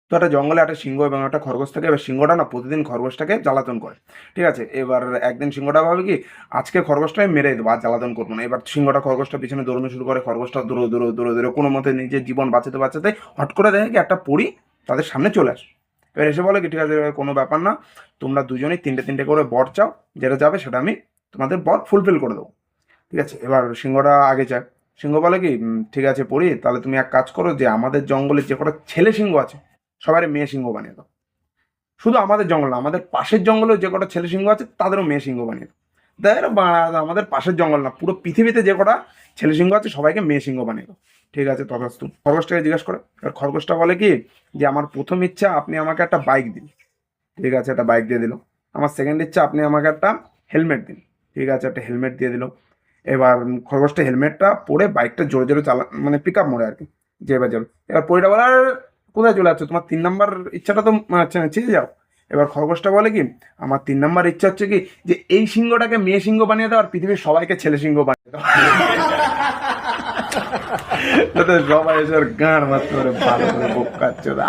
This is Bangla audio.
তো একটা জঙ্গলে একটা সিংহ এবং একটা খরগোশ থাকে। এবার সিংহটা না প্রতিদিন খরগোশটাকে জ্বালাতন করে, ঠিক আছে। এবার একদিন সিংহটা ভাবে কি, আজকে খরগোশটা আমি মেরে দেবো, আর জ্বালাতন করবো না। এবার সিংহটা খরগোশটা পিছনে দৌড়ানো শুরু করে, খরগোশটা দৌড়ো দৌড়ো দৌড়ো দৌড়ো কোনো মতে নিজের জীবন বাঁচাতে বাঁচাতে হট করে দেখে কি একটা পরী তাদের সামনে চলে আসে। এবার এসে বলে কি, ঠিক আছে কোনো ব্যাপার না, তোমরা দুজনেই তিনটে তিনটে করে বর চাও, যেটা যাবে সেটা আমি তোমাদের বর ফুলফিল করে দেবো, ঠিক আছে। এবার সিংহটা আগে যায়। সিংহ বলে কি, ঠিক আছে পড়ি, তাহলে তুমি এক কাজ করো, যে আমাদের জঙ্গলে যে কটা ছেলে সিংহ আছে সবারই মেয়ে সিংহ বানিয়ে দাও। শুধু আমাদের জঙ্গল না, আমাদের পাশের জঙ্গলেও যে কটা ছেলে সিংহ আছে তাদেরও মেয়ে সিংহ বানিয়ে দাও। দেখ আমাদের পাশের জঙ্গল না, পুরো পৃথিবীতে যে কটা ছেলে সিংহ আছে সবাইকে মেয়ে সিংহ বানিয়ে দাও। ঠিক আছে তথাস্তু। খরগোশটাকে জিজ্ঞাসা করে, এবার খরগোশটা বলে কি, যে আমার প্রথম ইচ্ছা আপনি আমাকে একটা বাইক দিন, ঠিক আছে একটা বাইক দিয়ে দিল। আমার সেকেন্ড ইচ্ছা আপনি আমাকে একটা হেলমেট দিন, ঠিক আছে একটা হেলমেট দিয়ে দিল। এবার খরগোশটা হেলমেটটা পরে বাইকটা জোরে জোরে চালা, মানে পিক আপ মোড়ে আর কি, যে এবার যাবে। এবার পরিটা বলে, "আর কোথায় চলে যাচ্ছ, তোমার 3 নম্বর ইচ্ছাটা তো চেয়ে যাও।" এবার খরগোশটা বলে কি, আমার 3 নম্বর ইচ্ছা হচ্ছে কি, যে এই সিংহটাকে মেয়ে সিংহ বানিয়ে দাও আর পৃথিবীর সবাইকে ছেলে সিংহ বানিয়ে দাও। যাতে সবাই এসে গান মারতে পারে, ভালো করে বোকা চোদা।